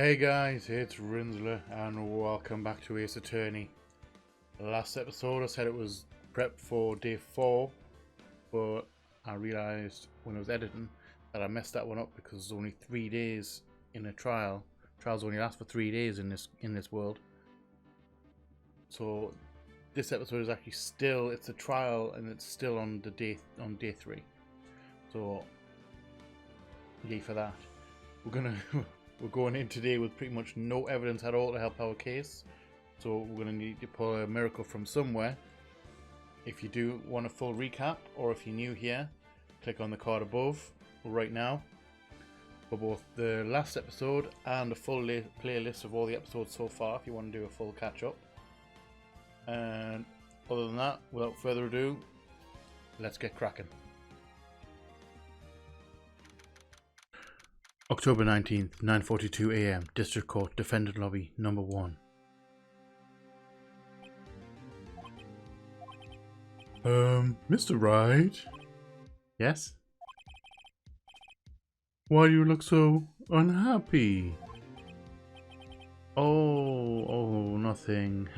Hey guys, it's Rinsler and welcome back to Ace Attorney. Last episode I said it was prep for day 4, but I realised when I was editing that I messed that one up because there's only 3 days in a trial. Trials only last for 3 days in this world. So this episode is actually still, it's a trial and it's still on day 3. So yay for that. We're going in today with pretty much no evidence at all to help our case. So we're going to need to pull a miracle from somewhere. If you do want a full recap, or if you're new here, click on the card above right now for both the last episode and a full playlist of all the episodes so far if you want to do a full catch up. And other than that, without further ado, let's get cracking. October 19th, 9:42 AM, District Court, Defendant Lobby, Number 1. Mr. Wright? Yes? Why do you look so unhappy? Oh, nothing.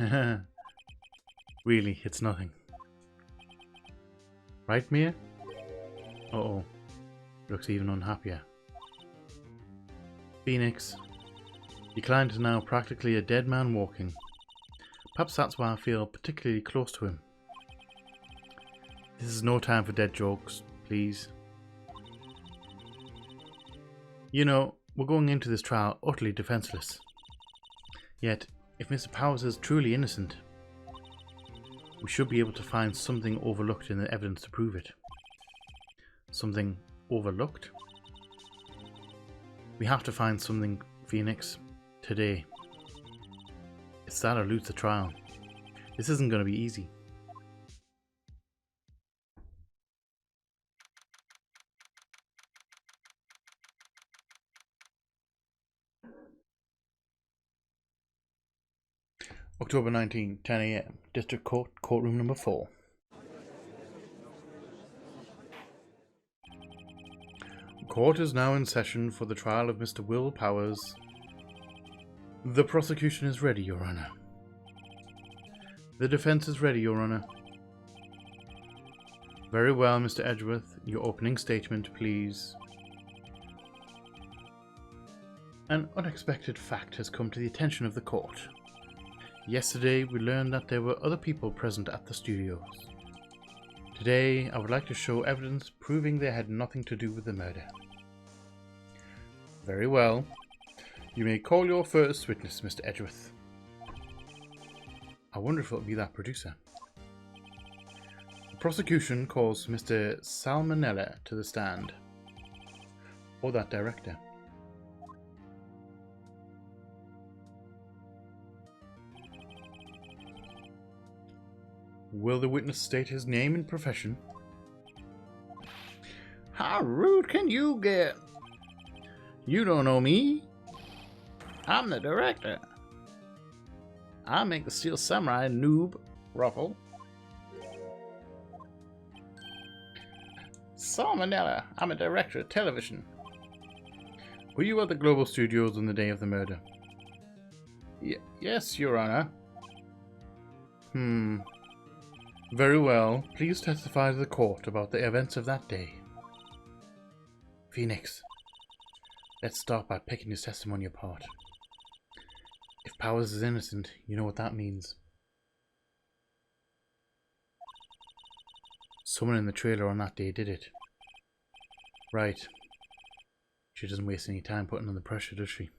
Really, it's nothing. Right, Mia? Uh-oh, looks even unhappier. Phoenix, your client is now practically a dead man walking. Perhaps that's why I feel particularly close to him. This is no time for dead jokes, please. You know, we're going into this trial utterly defenseless. Yet, if Mr. Powers is truly innocent, we should be able to find something overlooked in the evidence to prove it. Something overlooked? We have to find something, Phoenix, today. It's that or lose the trial. This isn't going to be easy. October 19, 10 AM, District Court, Courtroom Number 4. Court is now in session for the trial of Mr. Will Powers. The prosecution is ready, Your Honor. The defense is ready, Your Honor. Very well, Mr. Edgeworth. Your opening statement, please. An unexpected fact has come to the attention of the court. Yesterday, we learned that there were other people present at the studios. Today, I would like to show evidence proving they had nothing to do with the murder. Very well. You may call your first witness, Mr. Edgeworth. I wonder if it'll be that producer. The prosecution calls Mr. Salmonella to the stand. Or that director. Will the witness state his name and profession? How rude can you get? You don't know me. I'm the director. I make the Steel Samurai, noob. Ruffle. Salmonella, I'm a director of television. Were you at the Global Studios on the day of the murder? Yes, Your Honor. Very well. Please testify to the court about the events of that day. Phoenix, let's start by picking his testimony apart. If Powers is innocent, you know what that means. Someone in the trailer on that day did it. Right. She doesn't waste any time putting on the pressure, does she?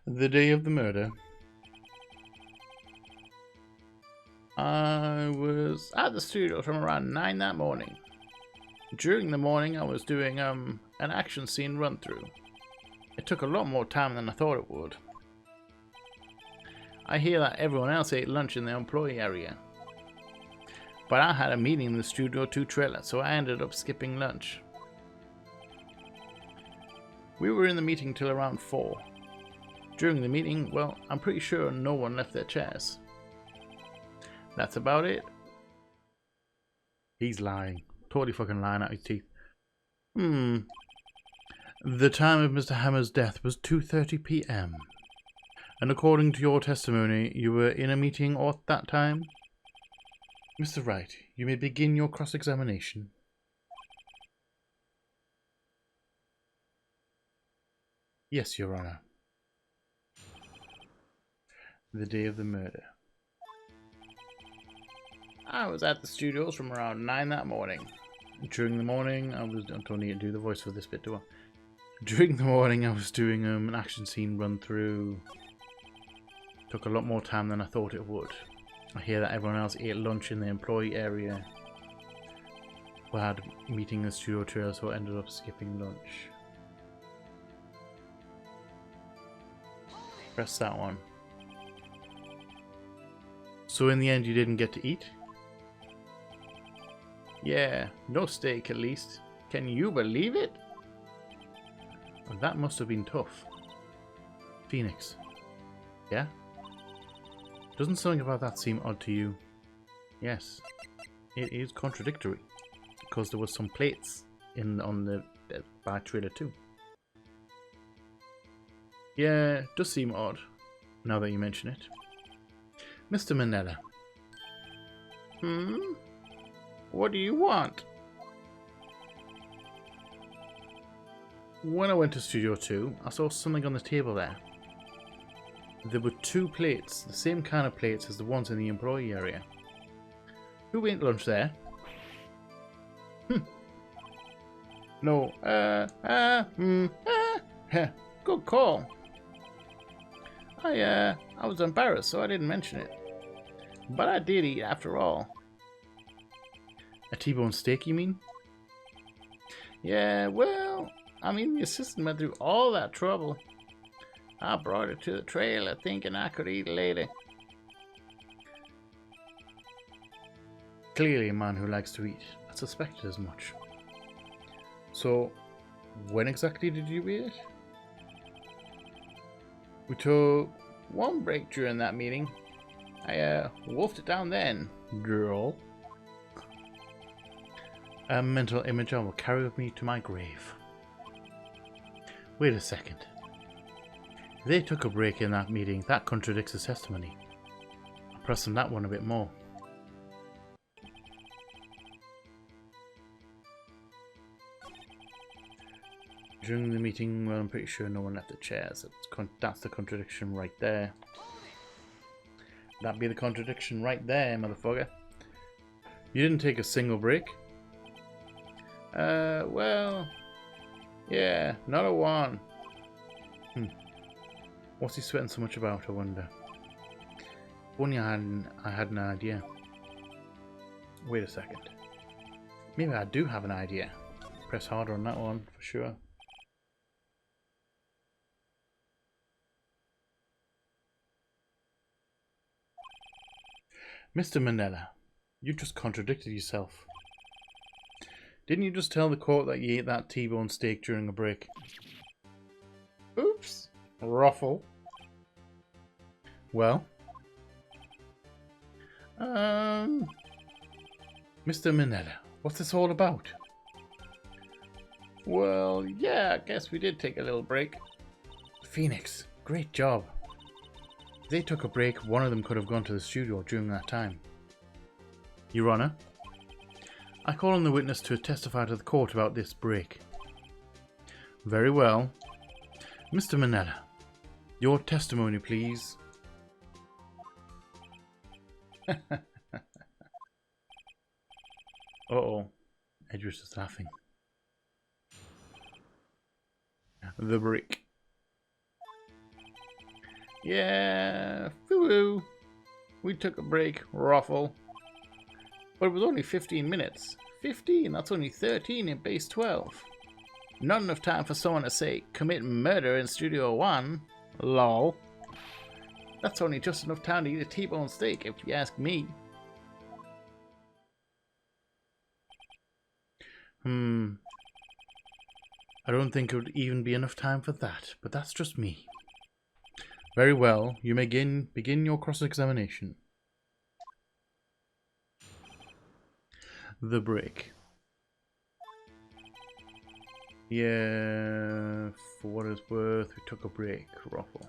The day of the murder, I was at the studio from around 9 that morning. During the morning I was doing an action scene run through. It took a lot more time than I thought it would. I hear that everyone else ate lunch in the employee area. But I had a meeting in the Studio 2 trailer, so I ended up skipping lunch. We were in the meeting till around 4. During the meeting, well, I'm pretty sure no one left their chairs. That's about it. He's lying. Totally fucking lying out his teeth. The time of Mr. Hammer's death was 2:30 p.m. And according to your testimony, you were in a meeting at that time? Mr. Wright, you may begin your cross-examination. Yes, Your Honor. The day of the murder. I was at the studios from around 9 that morning. During the morning, I don't need to do the voice for this bit, do I? During the morning, I was doing an action scene run through. Took a lot more time than I thought it would. I hear that everyone else ate lunch in the employee area. We had a meeting in the studio trailer, so I ended up skipping lunch. Press that one. So in the end, you didn't get to eat? Yeah, no steak at least. Can you believe it? Well, that must have been tough. Phoenix. Yeah? Doesn't something about that seem odd to you? Yes. It is contradictory. Because there was some plates on the bar trailer too. Yeah, it does seem odd. Now that you mention it. Mr. Manella. What do you want? When I went to Studio 2, I saw something on the table there. There were 2 plates, the same kind of plates as the ones in the employee area. Who ate lunch there? No, good call. I was embarrassed, so I didn't mention it. But I did eat after all. A T-bone steak, you mean? Yeah, well, I mean, the assistant went through all that trouble. I brought it to the trailer thinking I could eat later. Clearly a man who likes to eat. I suspected as much. So, when exactly did you eat it? We took one break during that meeting. I wolfed it down then, girl. A mental image I will carry with me to my grave. Wait a second. They took a break in that meeting. That contradicts his testimony. I'll press on that one a bit more. During the meeting, well, I'm pretty sure no one left the chairs. That's the contradiction right there. That'd be the contradiction right there, motherfucker. You didn't take a single break? Well... Yeah, not a one. What's he sweating so much about, I wonder? If only I had an idea. Wait a second. Maybe I do have an idea. Press harder on that one, for sure. Mr. Manella, you just contradicted yourself. Didn't you just tell the court that you ate that T-bone steak during a break? Oops. Ruffle. Well? Mr. Manella, what's this all about? Well, yeah, I guess we did take a little break. Phoenix, great job. If they took a break, one of them could have gone to the studio during that time. Your Honor, I call on the witness to testify to the court about this break. Very well. Mr. Manella, your testimony, please. Uh-oh. Edgeworth is laughing. The break. Yeah, foo-woo. We took a break, Ruffle. But it was only 15 minutes. 15? That's only 13 in base 12. Not enough time for someone to say, commit murder in Studio 1. Lol. That's only just enough time to eat a T-bone steak, if you ask me. I don't think it would even be enough time for that, but that's just me. Very well, you may begin your cross-examination. The break. Yeah, for what it's worth, we took a break, Ruffle.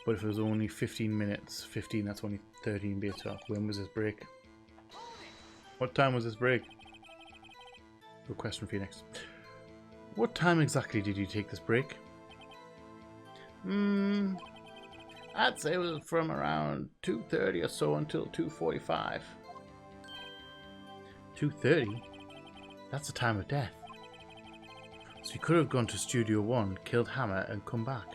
But if it was only 15 minutes, 15, that's only 13 base up. When was this break? What time was this break? Good question, Phoenix. What time exactly did you take this break? I'd say it was from around 2:30 or so until 2:45. 2:30? That's the time of death. So you could have gone to Studio 1, killed Hammer, and come back.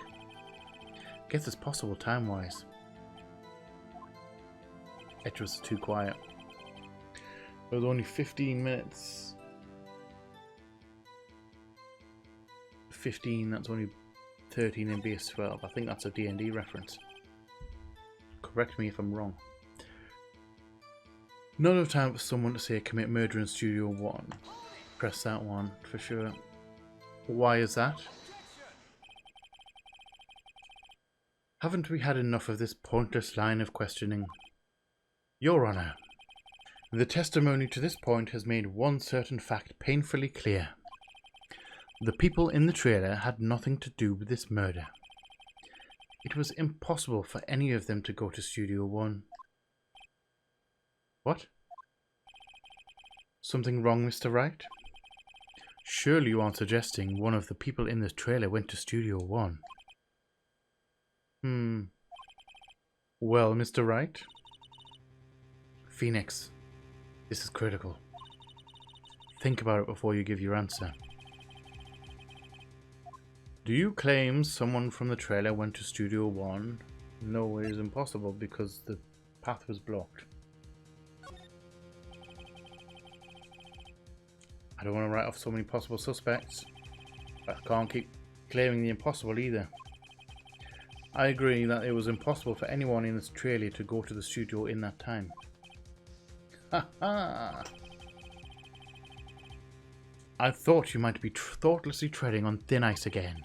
Guess it's possible time-wise. Edgeworth is too quiet. It was only 15 minutes. 15, that's only 13 in base 12. I think that's a D&D reference. Correct me if I'm wrong. Not enough time for someone to say commit murder in Studio 1. Press that one for sure. Why is that? Haven't we had enough of this pointless line of questioning? Your Honour, the testimony to this point has made one certain fact painfully clear. The people in the trailer had nothing to do with this murder. It was impossible for any of them to go to Studio 1. What? Something wrong, Mr. Wright? Surely you aren't suggesting one of the people in this trailer went to Studio 1. Well, Mr. Wright? Phoenix, this is critical. Think about it before you give your answer. Do you claim someone from the trailer went to Studio 1? No, it is impossible because the path was blocked. I don't want to write off so many possible suspects, but I can't keep claiming the impossible either. I agree that it was impossible for anyone in this trailer to go to the studio in that time. Ha ha! I thought you might be thoughtlessly treading on thin ice again,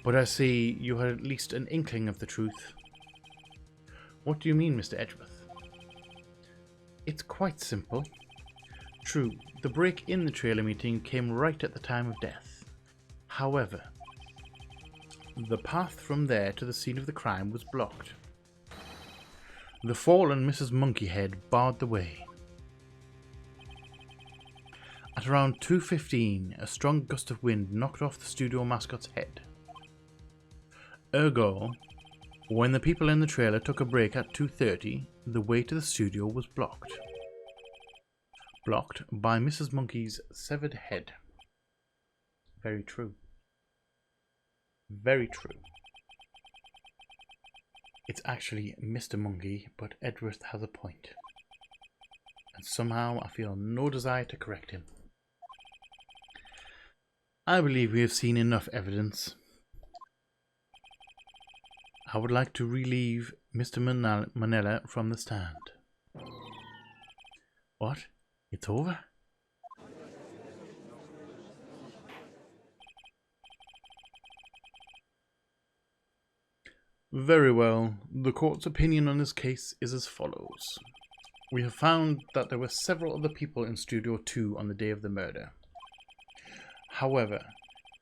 but I see you had at least an inkling of the truth. What do you mean, Mr. Edgeworth? It's quite simple. True, the break in the trailer meeting came right at the time of death. However, the path from there to the scene of the crime was blocked. The fallen Mrs. Monkeyhead barred the way. At around 2:15, a strong gust of wind knocked off the studio mascot's head. Ergo, when the people in the trailer took a break at 2:30, the way to the studio was blocked. Blocked by Mrs. Monkey's severed head. Very true. Very true. It's actually Mr. Monkey, but Edgeworth has a point. And somehow I feel no desire to correct him. I believe we have seen enough evidence. I would like to relieve Mr. Manella from the stand. What? It's over? Very well. The court's opinion on this case is as follows. We have found that there were several other people in Studio 2 on the day of the murder. However,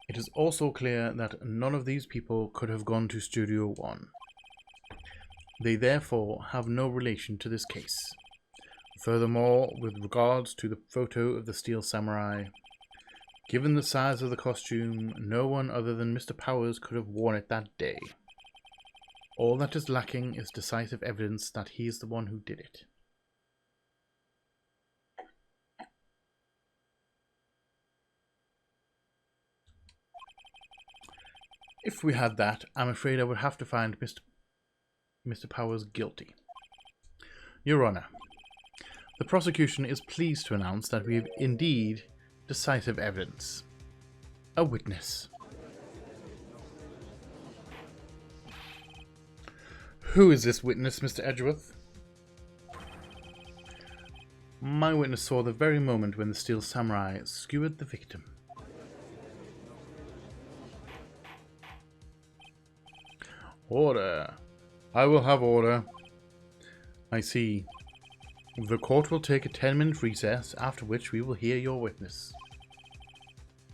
it is also clear that none of these people could have gone to Studio 1. They therefore have no relation to this case. Furthermore, with regards to the photo of the Steel Samurai, given the size of the costume, no one other than Mr. Powers could have worn it that day. All that is lacking is decisive evidence that he is the one who did it. If we had that, I'm afraid I would have to find Mr. Powers guilty. Your Honour, the prosecution is pleased to announce that we have indeed decisive evidence. A witness. Who is this witness, Mr. Edgeworth? My witness saw the very moment when the Steel Samurai skewered the victim. Order. I will have order. I see. The court will take a 10-minute recess, after which we will hear your witness.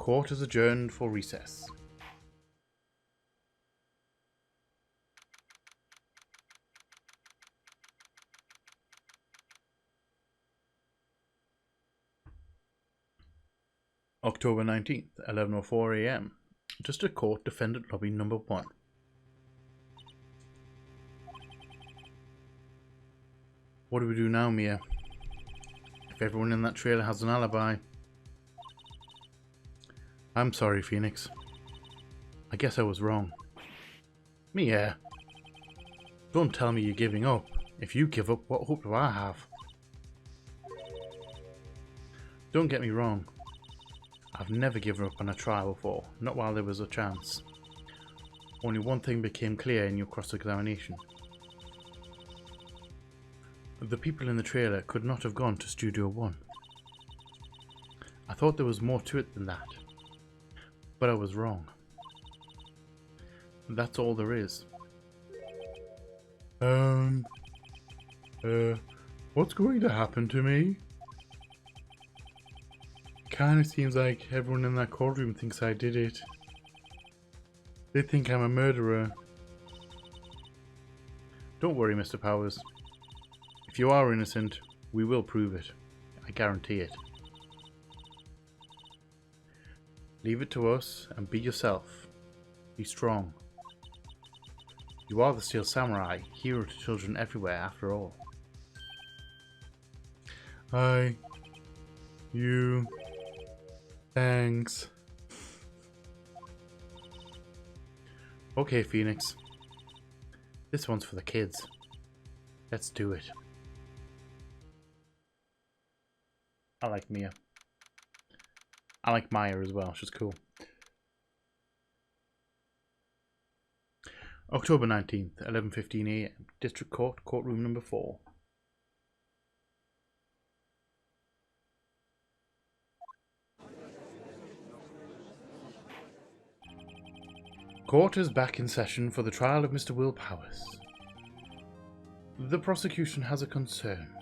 Court is adjourned for recess. October 19th, 11:04 AM. District Court, Defendant Lobby Number 1. What do we do now, Mia? If everyone in that trailer has an alibi. I'm sorry, Phoenix. I guess I was wrong. Mia, don't tell me you're giving up. If you give up, what hope do I have? Don't get me wrong. I've never given up on a trial before, not while there was a chance. Only one thing became clear in your cross-examination. The people in the trailer could not have gone to Studio 1. I thought there was more to it than that, but I was wrong. That's all there is. What's going to happen to me? Kinda seems like everyone in that courtroom thinks I did it. They think I'm a murderer. Don't worry, Mr. Powers. If you are innocent, we will prove it. I guarantee it. Leave it to us and be yourself. Be strong. You are the Steel Samurai, hero to children everywhere after all. Thanks. Okay, Phoenix. This one's for the kids. Let's do it. I like Mia. I like Maya as well, she's cool. October 19th, 11:15 AM. District Court, Courtroom Number 4. Court is back in session for the trial of Mr. Will Powers. The prosecution has a concern.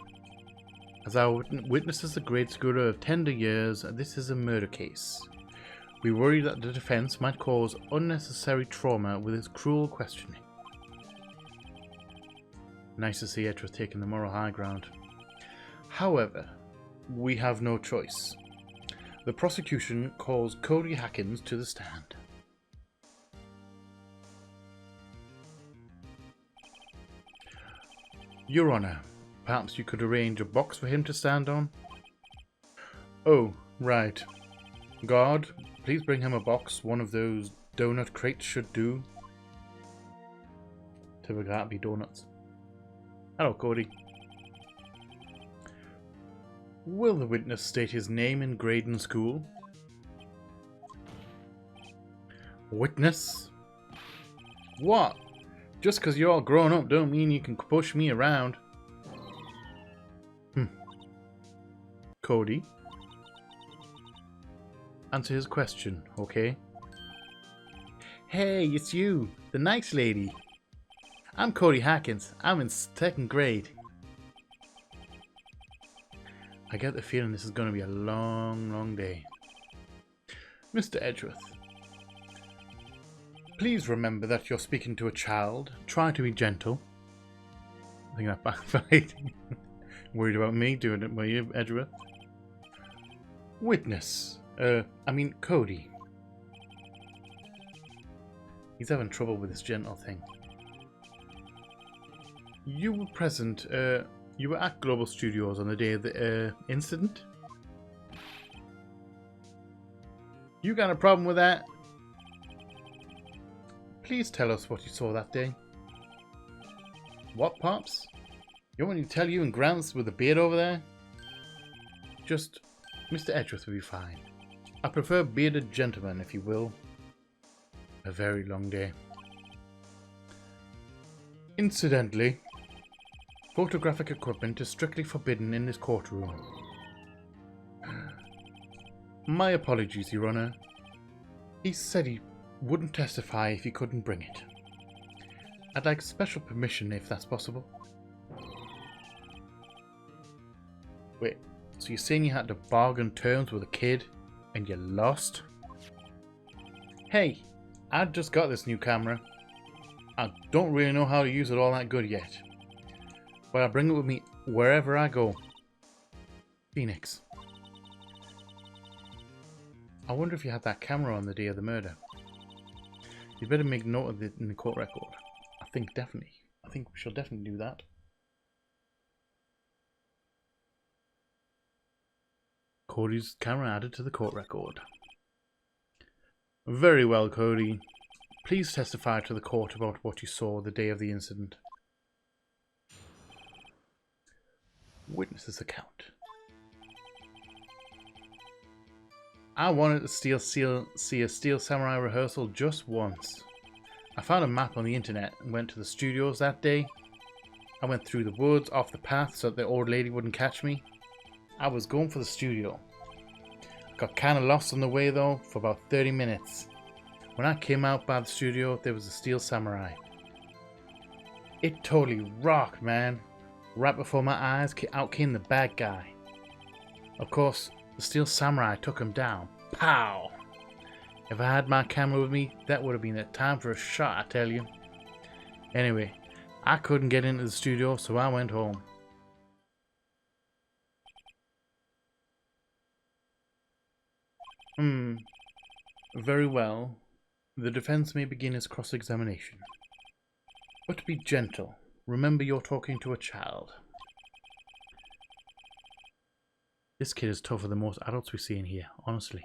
As our witness is a grade schooler of tender years, this is a murder case. We worry that the defense might cause unnecessary trauma with its cruel questioning. Nice to see Edgeworth taking the moral high ground. However, we have no choice. The prosecution calls Cody Hackins to the stand. Your Honor, perhaps you could arrange a box for him to stand on? Oh, right. Guard, please bring him a box. One of those donut crates should do. Typically that'd be donuts. Hello, Cody. Will the witness state his name and grade in school? Witness? What? Just because you're all grown up don't mean you can push me around. Cody? Answer his question, okay? Hey, it's you, the nice lady. I'm Cody Hackins. I'm in 2nd grade. I get the feeling this is going to be a long, long day. Mr. Edgeworth, please remember that you're speaking to a child. Try to be gentle. I think that backfired. Worried about me doing it, were you, Edgeworth? Witness. Cody. He's having trouble with this gentle thing. You were present, you were at Global Studios on the day of the incident? You got a problem with that? Please tell us what you saw that day. What, Pops? You want me to tell you and Grants with the beard over there? Just, Mr. Edgeworth will be fine. I prefer bearded gentlemen, if you will. A very long day. Incidentally, photographic equipment is strictly forbidden in this courtroom. My apologies, Your Honor. He said he wouldn't testify if he couldn't bring it. I'd like special permission if that's possible. Wait, so you're saying you had to bargain terms with a kid and you lost? Hey, I just got this new camera. I don't really know how to use it all that good yet, but I bring it with me wherever I go. Phoenix. I wonder if you had that camera on the day of the murder. You better make note of it in the court record. I think we shall definitely do that. Cody's camera added to the court record. Very well, Cody. Please testify to the court about what you saw the day of the incident. Witness's account. I wanted to see a Steel Samurai rehearsal just once. I found a map on the internet and went to the studios that day. I went through the woods off the path so that the old lady wouldn't catch me. I was going for the studio. I got kinda lost on the way though for about 30 minutes. When I came out by the studio, there was a Steel Samurai. It totally rocked, man. Right before my eyes, out came the bad guy. Of course, the Steel Samurai took him down. Pow! If I had my camera with me, that would have been a time for a shot, I tell you. Anyway, I couldn't get into the studio, so I went home. Very well. The defense may begin its cross-examination. But be gentle. Remember you're talking to a child. This kid is tougher than most adults we see in here, honestly.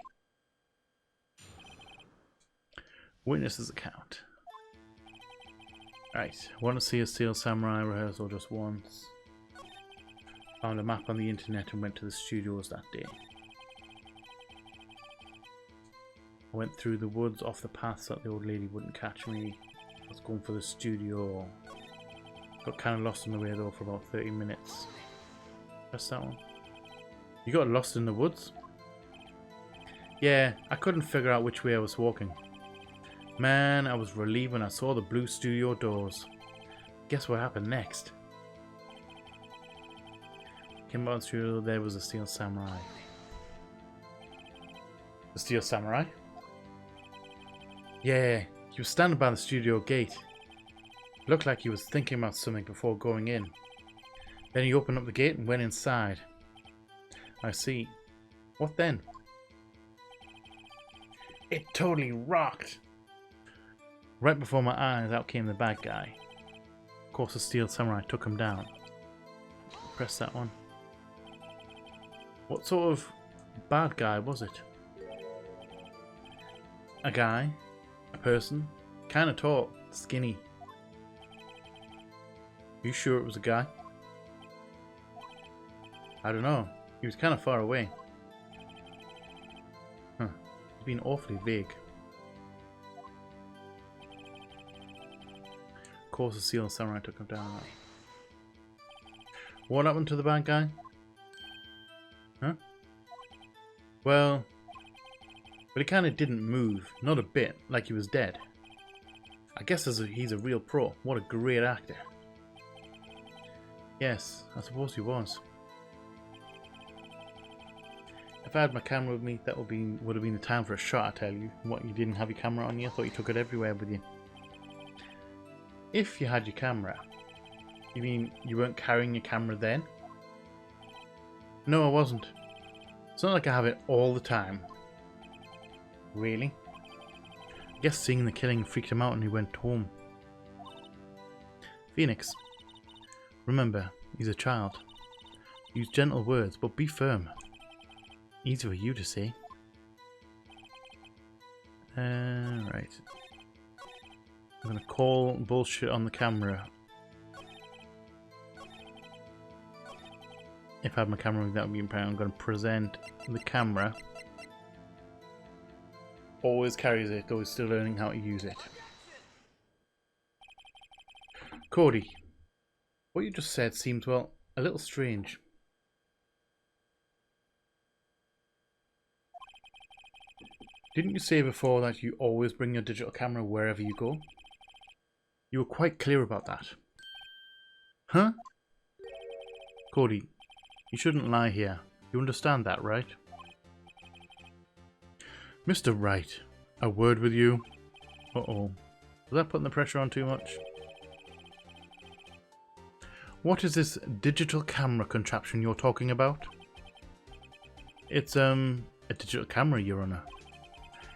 Witness's account. Right, want to see a Steel Samurai rehearsal just once. Found a map on the internet and went to the studios that day. I went through the woods off the path so that the old lady wouldn't catch me. I was going for the studio. Got kind of lost on the way though for about 30 minutes. Press that one. You got lost in the woods? Yeah, I couldn't figure out which way I was walking. Man, I was relieved when I saw the blue studio doors. Guess what happened next? Came out through, there was a Steel Samurai. The Steel Samurai? Yeah, he was standing by the studio gate. Looked like he was thinking about something before going in. Then he opened up the gate and went inside. I see. What then? It totally rocked! Right before my eyes, out came the bad guy. Of course, the Steel Samurai took him down. Press that one. What sort of bad guy was it? A guy? A person? Kinda tall, skinny. You sure it was a guy? I don't know. He was kinda far away. Huh. He's been awfully vague. Of course the Steel Samurai took him down. What happened to the bad guy? Huh? Well, but he kinda didn't move. Not a bit. Like he was dead. I guess he's a real pro. What a great actor. Yes, I suppose he was. If I had my camera with me, that would have been the time for a shot, I tell you. What, you didn't have your camera on you? I thought you took it everywhere with you. If you had your camera, you mean you weren't carrying your camera then? No, I wasn't. It's not like I have it all the time. Really? I guess seeing the killing freaked him out and he went home. Phoenix. Remember, he's a child. Use gentle words, but be firm. Easy for you to say. Right. I'm gonna call bullshit on the camera. If I had my camera without being apparent, I'm gonna present the camera. Always carries it, though he's still learning how to use it. Cody, what you just said seems, well, a little strange. Didn't you say before that you always bring your digital camera wherever you go? You were quite clear about that. Huh? Cody, you shouldn't lie here. You understand that, right? Mr. Wright, A word with you. Uh-oh. Was that putting the pressure on too much? What is this digital camera contraption you're talking about? It's, a digital camera, Your Honor.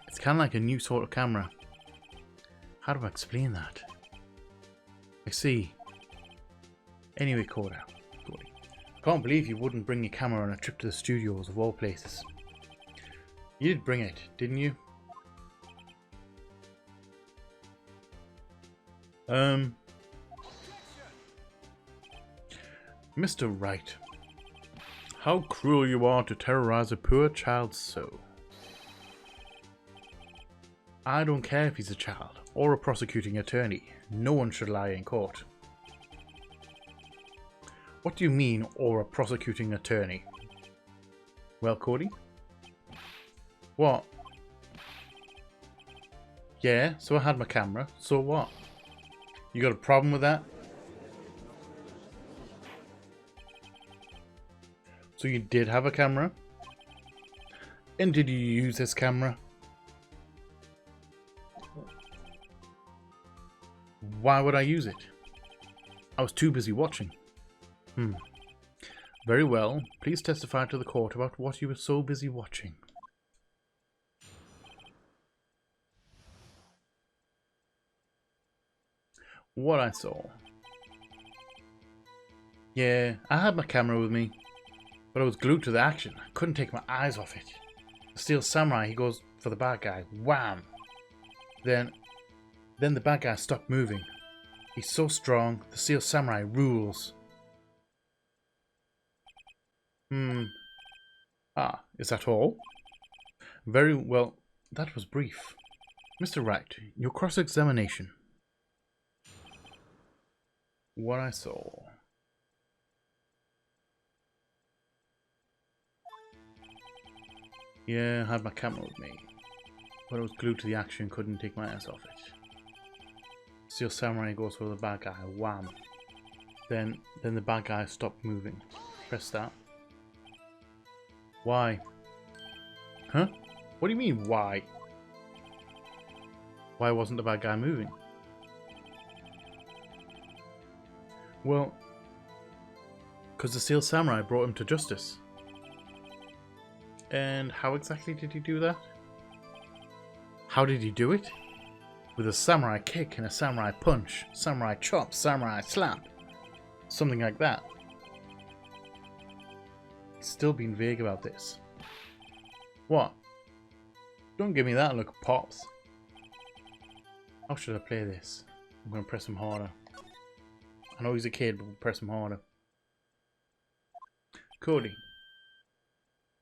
It's kind of like a new sort of camera. How do I explain that? I see. Anyway, Cody. I can't believe you wouldn't bring your camera on a trip to the studios of all places. You did bring it, didn't you? Mr. Wright, how cruel you are to terrorize a poor child so. I don't care if he's a child or a prosecuting attorney. No one should lie in court. What do you mean, or a prosecuting attorney? Well, Cody? What? Yeah, so I had my camera. So what? You got a problem with that? So you did have a camera? And did you use this camera? Why would I use it? I was too busy watching. Very well. Please testify to the court about what you were so busy watching. What I saw. Yeah, I had my camera with me, but I was glued to the action. I couldn't take my eyes off it. The Steel Samurai, he goes for the bad guy. Wham! Then the bad guy stopped moving. He's so strong. The Steel Samurai rules. Ah, is that all? Very well. That was brief. Mr. Wright, your cross-examination. What I saw. Yeah, I had my camera with me, but I was glued to the action, couldn't take my eyes off it. Steel Samurai goes for the bad guy, wham. Then the bad guy stopped moving. Press that. Why? Huh? What do you mean, why? Why wasn't the bad guy moving? Well, because the Steel Samurai brought him to justice. And how exactly did he do that? How did he do it? With a samurai kick and a samurai punch, samurai chop, samurai slap. Something like that. He's still being vague about this. What? Don't give me that look, Pops. How should I play this? I'm going to press him harder. I know he's a kid, but we'll press him harder. Cody.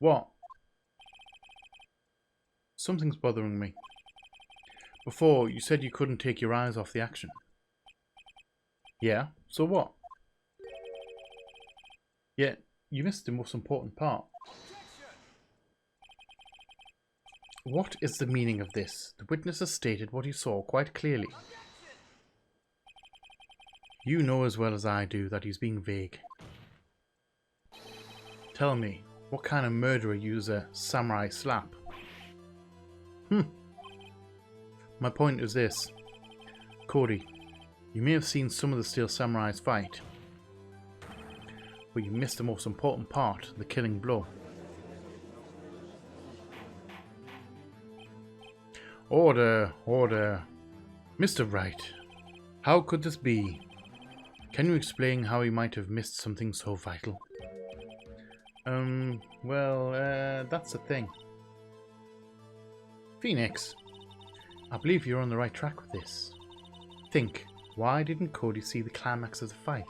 What? Something's bothering me. Before, you said you couldn't take your eyes off the action. Yeah, so what? Yeah, you missed the most important part. What is the meaning of this? The witness has stated what he saw quite clearly. You know as well as I do that he's being vague. Tell me, what kind of murderer uses a samurai slap? My point is this. Cody, you may have seen some of the Steel Samurais fight, but you missed the most important part, the killing blow. Order, order. Mr. Wright, how could this be? Can you explain how he might have missed something so vital? That's the thing. Phoenix, I believe you're on the right track with this. Think, why didn't Cody see the climax of the fight?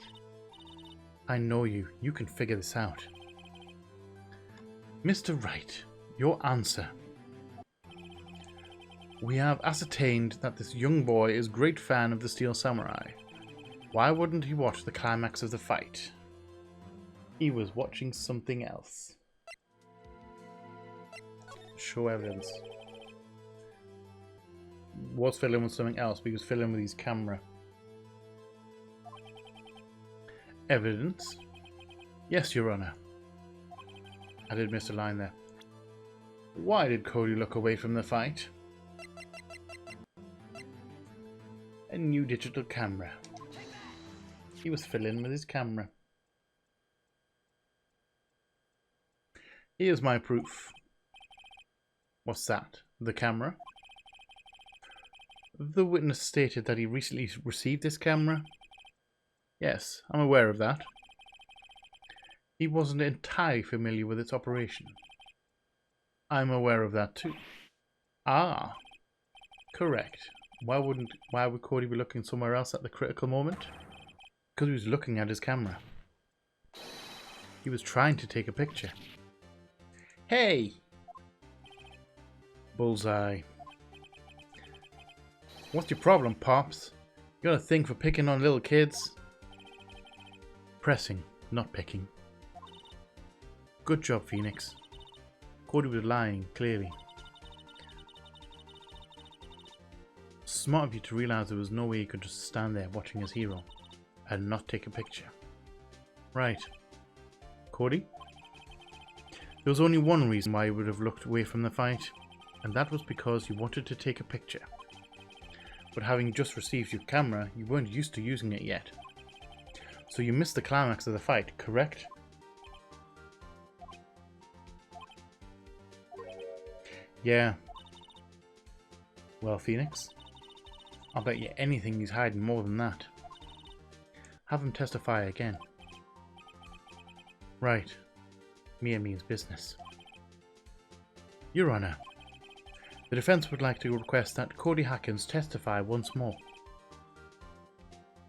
I know you can figure this out. Mr. Wright, your answer. We have ascertained that this young boy is a great fan of the Steel Samurai. Why wouldn't he watch the climax of the fight? He was watching something else. Show evidence. Was fiddling with something else, but he was fiddling with his camera. Evidence? Yes, Your Honor. I did miss a line there. Why did Cody look away from the fight? A new digital camera. He was fiddling with his camera. Here's my proof. What's that? The camera? The witness stated that he recently received this camera. Yes, I'm aware of that. He wasn't entirely familiar with its operation. I'm aware of that too. Ah, correct. Why would Cody be looking somewhere else at the critical moment? Because he was looking at his camera. He was trying to take a picture. Hey! Bullseye. What's your problem, Pops? You got a thing for picking on little kids? Pressing, not picking. Good job, Phoenix. Cody was lying, clearly. Smart of you to realise there was no way he could just stand there watching his hero and not take a picture. Right. Cody? There was only one reason why you would have looked away from the fight, and that was because you wanted to take a picture. But having just received your camera, you weren't used to using it yet. So you missed the climax of the fight, correct? Yeah. Well, Phoenix, I'll bet you anything he's hiding more than that. Have him testify again. Right. Mere means business. Your Honor, the defense would like to request that Cody Hackins testify once more.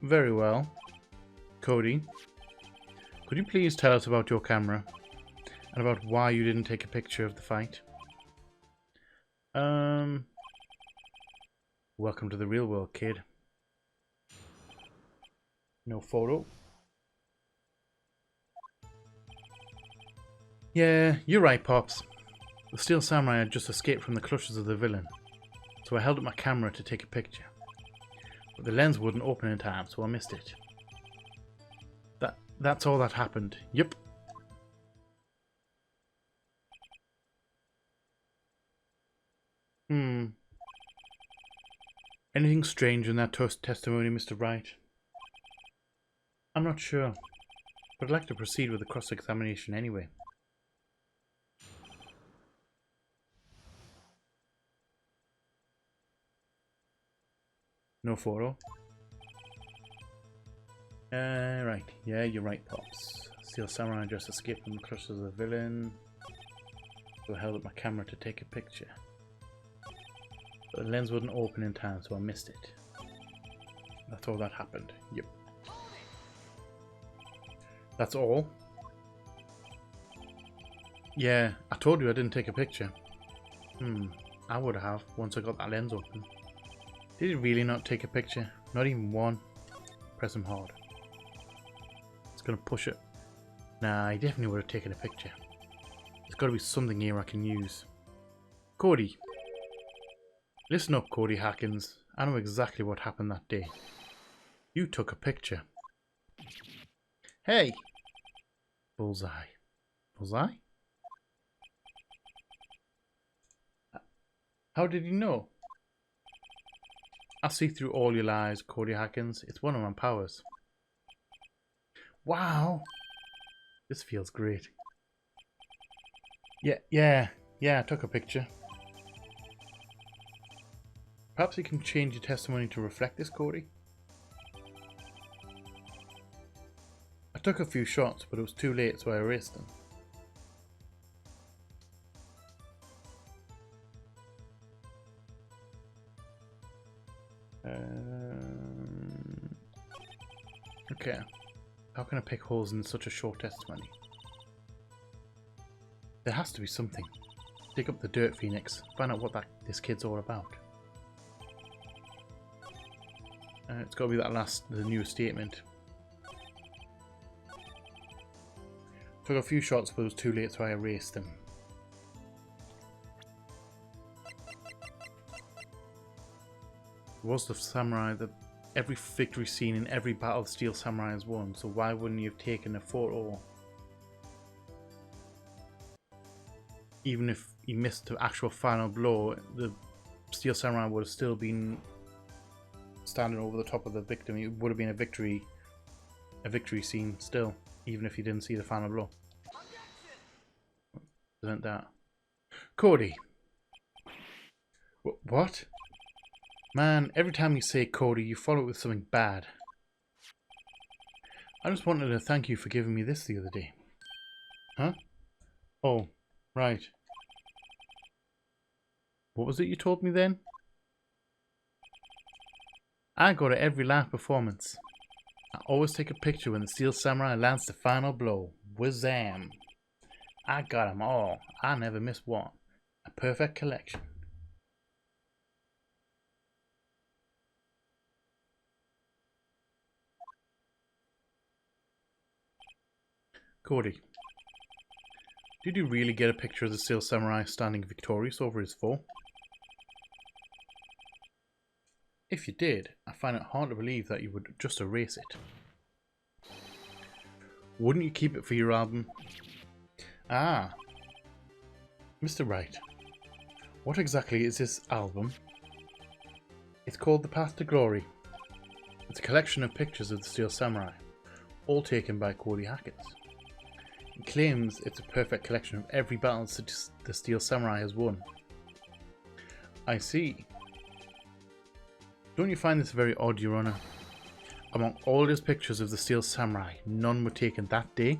Very well. Cody, could you please tell us about your camera and about why you didn't take a picture of the fight? Welcome to the real world, kid. No photo. Yeah, you're right, Pops. The Steel Samurai had just escaped from the clutches of the villain, so I held up my camera to take a picture. But the lens wouldn't open in time, so I missed it. That's all that happened. Yep. Anything strange in that testimony, Mr. Wright? I'm not sure, but I'd like to proceed with the cross-examination anyway. No photo? Right. Yeah, you're right, Pops. Steel Samurai just escaped from the clutches of the villain, so I held up my camera to take a picture. But the lens wouldn't open in time, so I missed it. That's all that happened. Yep. That's all? Yeah, I told you I didn't take a picture. I would have, once I got that lens open. Did he really not take a picture? Not even one? Press him hard. It's gonna push it. Nah, he definitely would have taken a picture. There's gotta be something here I can use. Cody. Listen up, Cody Hackins. I know exactly what happened that day. You took a picture. Hey! Bullseye. Bullseye? How did you know? I see through all your lies, Cody Hackins. It's one of my powers. Wow! This feels great. Yeah, I took a picture. Perhaps you can change your testimony to reflect this, Cody? I took a few shots, but it was too late, so I erased them. Okay. How can I pick holes in such a short testimony? There has to be something. Dig up the dirt, Phoenix. Find out what this kid's all about. It's got to be the newest statement. Took a few shots, but it was too late, so I erased them. Was the samurai that every victory scene in every battle the Steel Samurai has won, so why wouldn't you have taken a photo? Even if he missed the actual final blow, the Steel Samurai would have still been standing over the top of the victim. It would have been a victory scene still, even if you didn't see the final blow. Isn't that? Cody. What? Man, every time you say Cody, you follow it with something bad. I just wanted to thank you for giving me this the other day. Huh? Oh, right. What was it you told me then? I go to every live performance. I always take a picture when the Steel Samurai lands the final blow. Wazam! I got 'em all. I never miss one. A perfect collection. Cody, did you really get a picture of the Steel Samurai standing victorious over his foe? If you did, I find it hard to believe that you would just erase it. Wouldn't you keep it for your album? Ah, Mr. Wright, what exactly is this album? It's called The Path to Glory. It's a collection of pictures of the Steel Samurai, all taken by Cody Hackett. He claims it's a perfect collection of every battle the Steel Samurai has won. I see. Don't you find this very odd, Your Honor? Among all those pictures of the Steel Samurai, none were taken that day?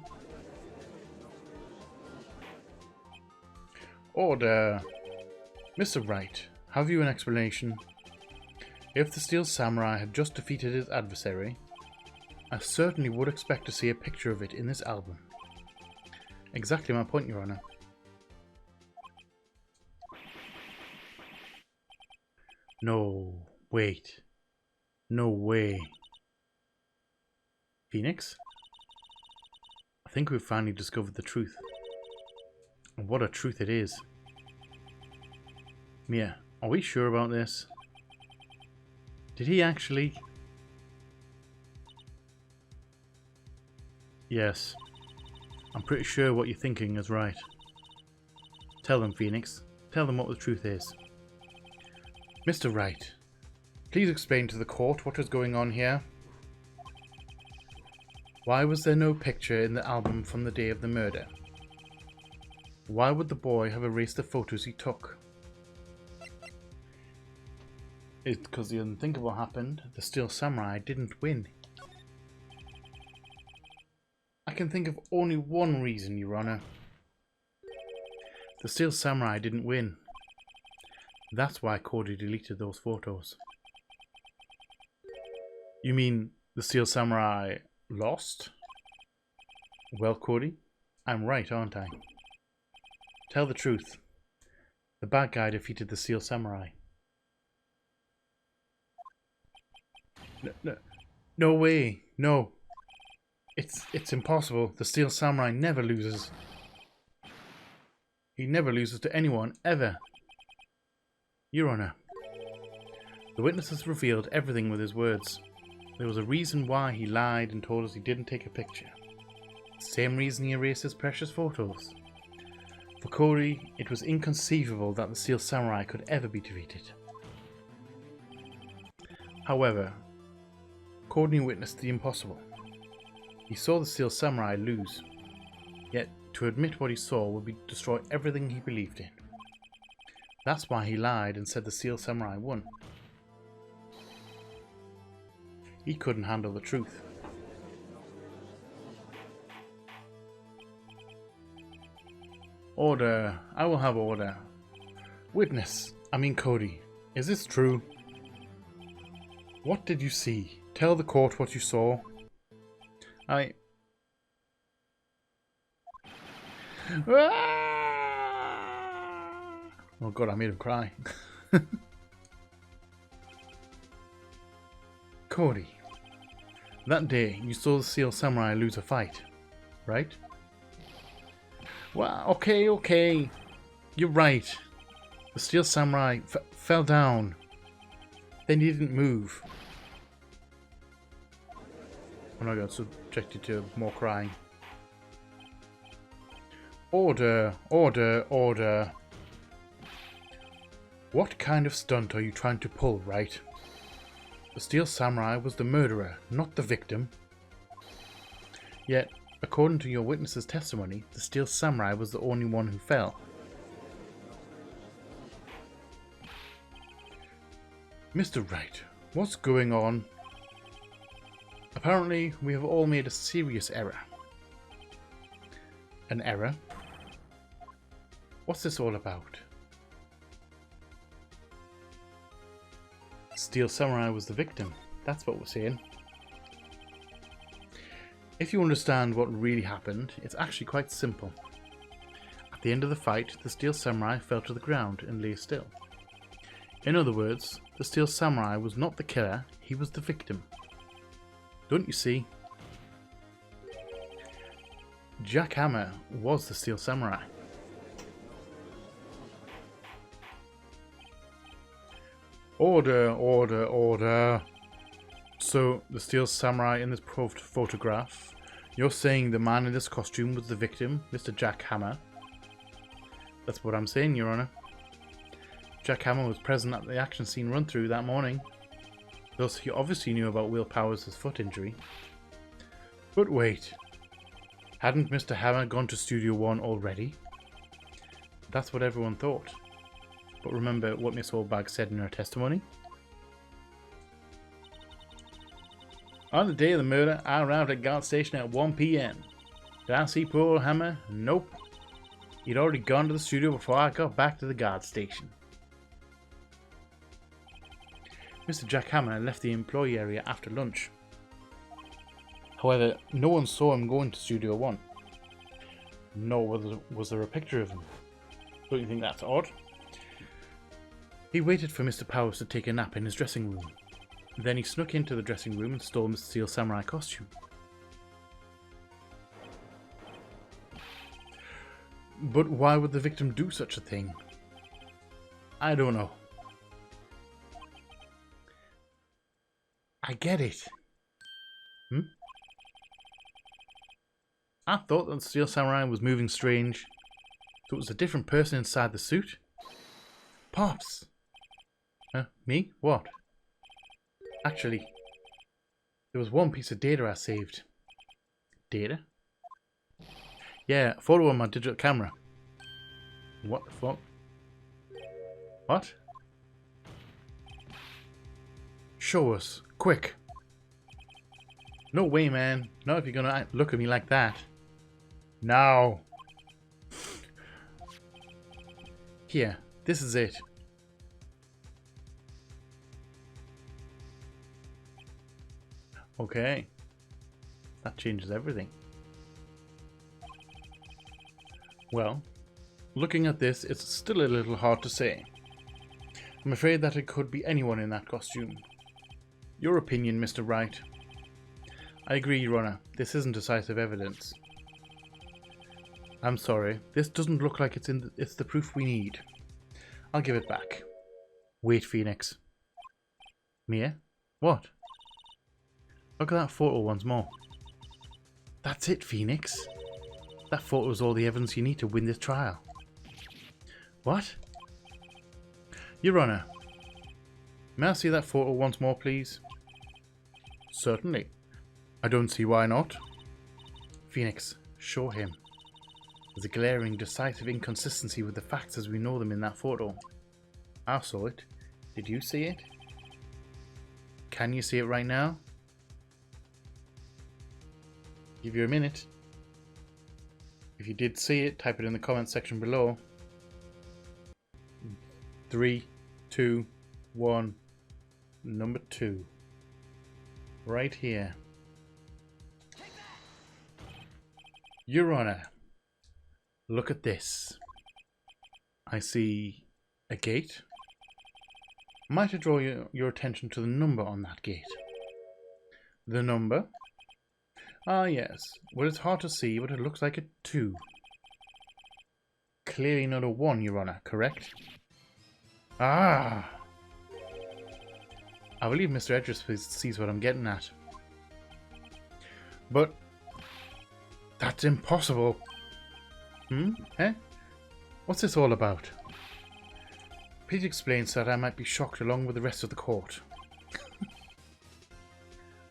Order! Mr. Wright, have you an explanation? If the Steel Samurai had just defeated his adversary, I certainly would expect to see a picture of it in this album. Exactly my point, Your Honor. No, wait. No way. Phoenix? I think we've finally discovered the truth. And what a truth it is. Mia, are we sure about this? Did he actually? Yes. I'm pretty sure what you're thinking is right. Tell them, Phoenix. Tell them what the truth is. Mr. Wright, please explain to the court what is going on here. Why was there no picture in the album from the day of the murder? Why would the boy have erased the photos he took? It's because the unthinkable happened. The Steel Samurai didn't win. I can think of only one reason, Your Honor. The Steel Samurai didn't win. That's why Cody deleted those photos. You mean the Steel Samurai lost? Well, Cody, I'm right, aren't I? Tell the truth. The bad guy defeated the Steel Samurai. No way. No. It's impossible. The Steel Samurai never loses. He never loses to anyone, ever. Your Honor, the witnesses revealed everything with his words. There was a reason why he lied and told us he didn't take a picture. The same reason he erased his precious photos. For Cody, it was inconceivable that the Steel Samurai could ever be defeated. However, Cody witnessed the impossible. He saw the Steel Samurai lose. Yet, to admit what he saw would be destroy everything he believed in. That's why he lied and said the Steel Samurai won. He couldn't handle the truth. Order. I will have order. Witness. Cody. Is this true? What did you see? Tell the court what you saw. Oh god, I made him cry. Cody, that day you saw the Steel Samurai lose a fight, right? Well, okay. You're right. The Steel Samurai fell down. Then he didn't move. And I got subjected to more crying. Order. What kind of stunt are you trying to pull, right? The The Steel Samurai was the murderer, not the victim. Yet, according to your witness's testimony, the Steel Samurai was the only one who fell. Mr. Wright, what's going on? Apparently, we have all made a serious error. An error? What's this all about? Steel Samurai was the victim. That's what we're saying. If you understand what really happened, it's actually quite simple. At the end of the fight, the Steel Samurai fell to the ground and lay still. In other words, the Steel Samurai was not the killer, he was the victim. Don't you see? Jack Hammer was the Steel Samurai. Order, order, order. So, the Steel Samurai in this photograph, you're saying the man in this costume was the victim, Mr. Jack Hammer? That's what I'm saying, Your Honor. Jack Hammer was present at the action scene run-through that morning. Thus, he obviously knew about Will Powers' foot injury. But wait. Hadn't Mr. Hammer gone to Studio 1 already? That's what everyone thought. But remember what Miss Oldbag said in her testimony? On the day of the murder, I arrived at guard station at 1 PM. Did I see poor old Hammer? Nope. He'd already gone to the studio before I got back to the guard station. Mr. Jack Hammer left the employee area after lunch. However, no one saw him going to Studio 1. Nor was there a picture of him. Don't you think that's odd? He waited for Mr. Powers to take a nap in his dressing room. Then he snuck into the dressing room and stole Mr. Steel Samurai costume. But why would the victim do such a thing? I don't know. I get it. I thought that the Steel Samurai was moving strange. So it was a different person inside the suit? Pops! Me? What? Actually, there was one piece of data I saved. Data? Yeah, a photo on my digital camera. What the fuck? What? Show us. Quick. No way, man. Not if you're gonna look at me like that. Now. Here, this is it. Okay. That changes everything. Well, looking at this, it's still a little hard to say. I'm afraid that it could be anyone in that costume. Your opinion, Mr. Wright? I agree, Your Honor. This isn't decisive evidence. I'm sorry. This doesn't look like it's the proof we need. I'll give it back. Wait, Phoenix. Mia? What? Look at that photo once more. That's it, Phoenix. That photo is all the evidence you need to win this trial. What? Your Honor, may I see that photo once more, please? Certainly. I don't see why not. Phoenix, show him. There's a glaring, decisive inconsistency with the facts as we know them in that photo. I saw it. Did you see it? Can you see it right now? Give you a minute. If you did see it, type it in the comment section below. 3, 2, 1. Number 2. Right here. Your Honor, look at this. I see a gate. Might I draw your attention to the number on that gate? The number? Ah, yes. Well, it's hard to see, but it looks like a 2. Clearly not a 1, Your Honor, correct? Ah! I believe Mr. Edgeworth sees what I'm getting at. But that's impossible. Eh? What's this all about? Please explain so that I might be shocked along with the rest of the court.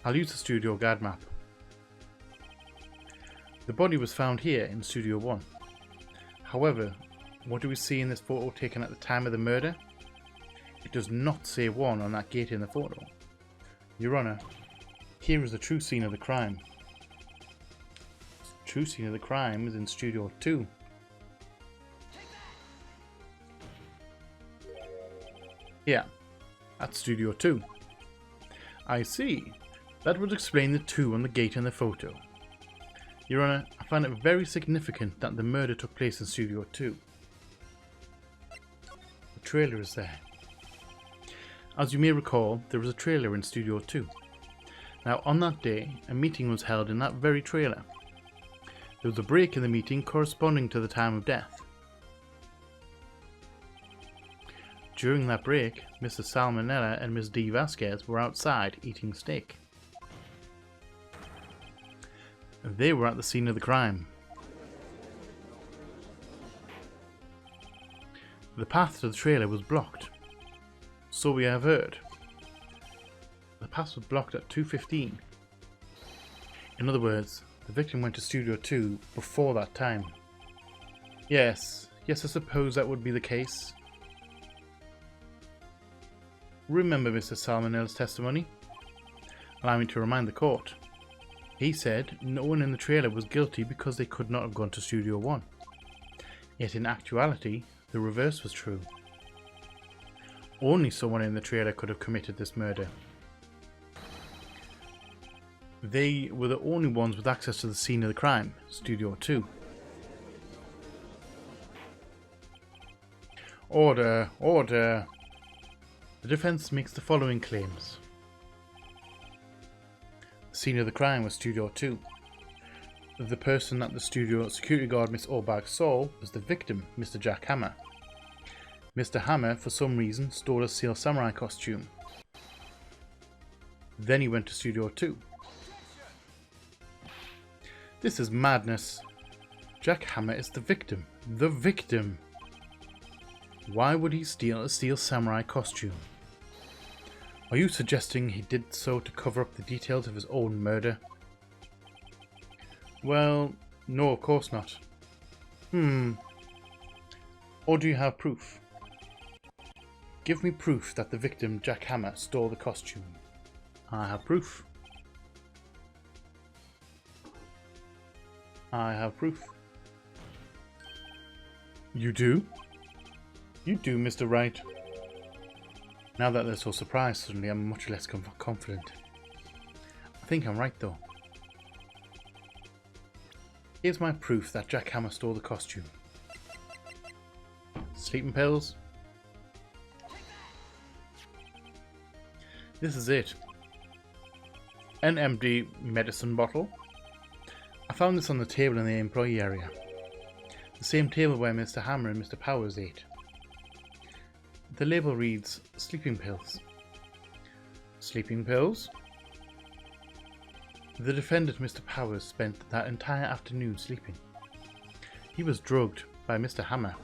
I'll use the studio guide map. The body was found here in Studio 1. However, what do we see in this photo taken at the time of the murder? It does not say 1 on that gate in the photo. Your Honour, here is the true scene of the crime. The true scene of the crime is in Studio 2. Yeah, that's Studio 2. I see. That would explain the 2 on the gate in the photo. Your Honour, I find it very significant that the murder took place in Studio 2. The trailer is there. As you may recall, there was a trailer in Studio 2. Now, on that day, a meeting was held in that very trailer. There was a break in the meeting corresponding to the time of death. During that break, Mr. Salmonella and Ms. D. Vasquez were outside eating steak. They were at the scene of the crime. The path to the trailer was blocked. So we have heard. The path was blocked at 2:15. In other words, the victim went to Studio 2 before that time. Yes, I suppose that would be the case. Remember Mr. Salmonella's testimony? Allow me to remind the court. He said no one in the trailer was guilty because they could not have gone to Studio 1. Yet in actuality, the reverse was true. Only someone in the trailer could have committed this murder. They were the only ones with access to the scene of the crime, Studio 2. Order, order. The defense makes the following claims. The scene of the crime was Studio 2. The person that the studio security guard Miss Orbach saw was the victim, Mr. Jack Hammer. Mr. Hammer, for some reason, stole a Steel Samurai costume. Then he went to Studio 2. This is madness. Jack Hammer is the victim. The victim! Why would he steal a Steel Samurai costume? Are you suggesting he did so to cover up the details of his own murder? Well, no, of course not. Or do you have proof? Give me proof that the victim, Jack Hammer, stole the costume. I have proof. I have proof. You do? You do, Mr. Wright. Now that they're so surprised, suddenly I'm much less confident. I think I'm right though. Here's my proof that Jack Hammer stole the costume. Sleeping pills. This is it. An empty medicine bottle. I found this on the table in the employee area. The same table where Mr. Hammer and Mr. Powers ate. The label reads, sleeping pills. Sleeping pills? The defendant, Mr. Powers, spent that entire afternoon sleeping. He was drugged by Mr. Hammer.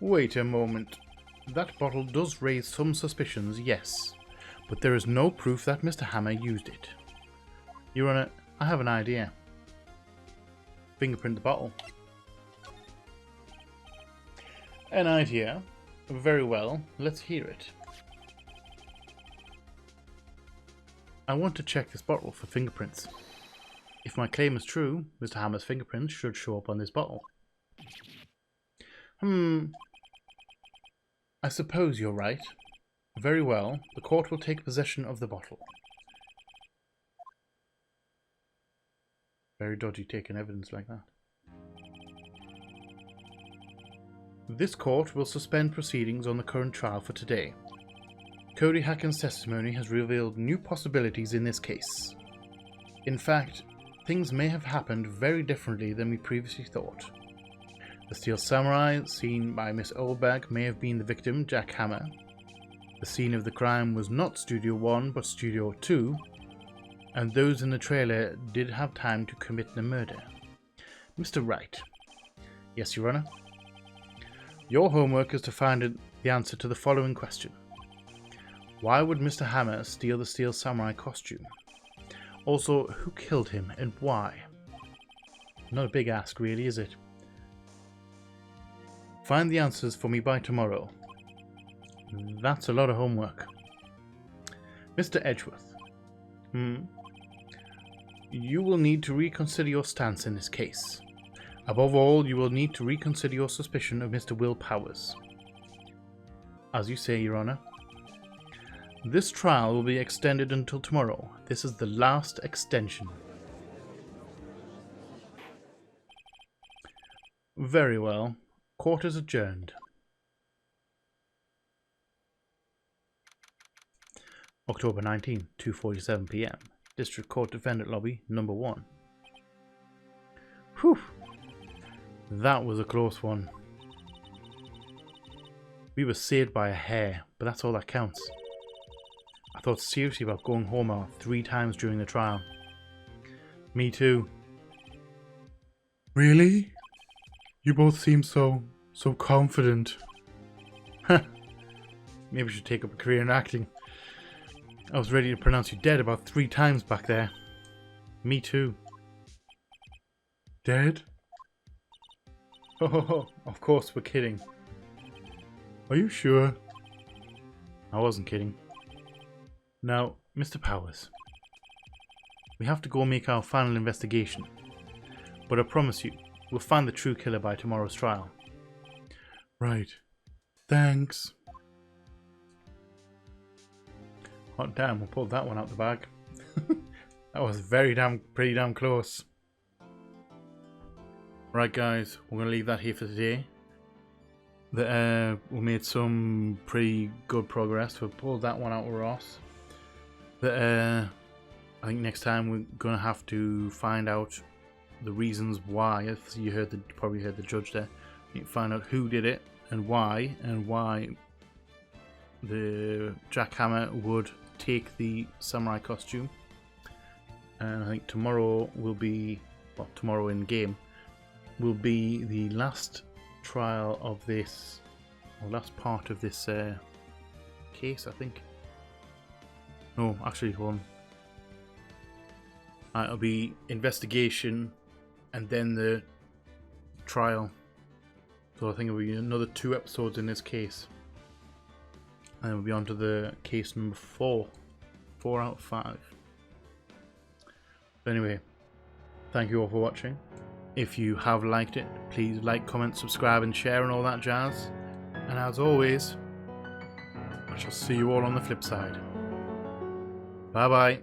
Wait a moment. That bottle does raise some suspicions, yes, but there is no proof that Mr. Hammer used it. Your Honour, I have an idea. Fingerprint the bottle. An idea? Very well, let's hear it. I want to check this bottle for fingerprints. If my claim is true, Mr. Hammer's fingerprints should show up on this bottle. I suppose you're right. Very well, the court will take possession of the bottle. Very dodgy taking evidence like that. This court will suspend proceedings on the current trial for today. Cody Hacken's testimony has revealed new possibilities in this case. In fact, things may have happened very differently than we previously thought. The Steel Samurai seen by Miss Oldbag may have been the victim, Jack Hammer. The scene of the crime was not Studio 1 but Studio 2, and those in the trailer did have time to commit the murder. Mr. Wright. Yes, Your Honour? Your homework is to find the answer to the following question. Why would Mr. Hammer steal the steel samurai costume? Also, who killed him and why? Not a big ask, really, is it? Find the answers for me by tomorrow. That's a lot of homework. Mr. Edgeworth. You will need to reconsider your stance in this case. Above all, you will need to reconsider your suspicion of Mr. Will Powers. As you say, Your Honor. This trial will be extended until tomorrow. This is the last extension. Very well. Court is adjourned. October 19, 2:47 p.m. District Court Defendant Lobby, number 1. Whew! That was a close one. We were saved by a hair, but that's all that counts. I thought seriously about going home about 3 times during the trial. Me too. Really? You both seem so confident. Maybe I should take up a career in acting. I was ready to pronounce you dead about 3 times back there. Me too. Dead? Oh, of course we're kidding. Are you sure? I wasn't kidding. Now, Mr. Powers. We have to go make our final investigation. But I promise you, we'll find the true killer by tomorrow's trial. Right. Thanks. Hot damn, we pulled that one out the bag. That was pretty damn close. Right guys, we're going to leave that here for today. We made some pretty good progress. We pulled that one out with Ross. I think next time we're going to have to find out the reasons why. If you probably heard the judge there. You find out who did it and why the jackhammer would take the samurai costume. And I think tomorrow will be, well, tomorrow in game will be the last trial of this, or last part of this case, I think. No, actually, hold on. It'll be investigation and then the trial. So I think it'll be another 2 episodes in this case. And we'll be on to the case number 4. 4 out of 5. But anyway, thank you all for watching. If you have liked it, please like, comment, subscribe and share and all that jazz. And as always, I shall see you all on the flip side. Bye bye.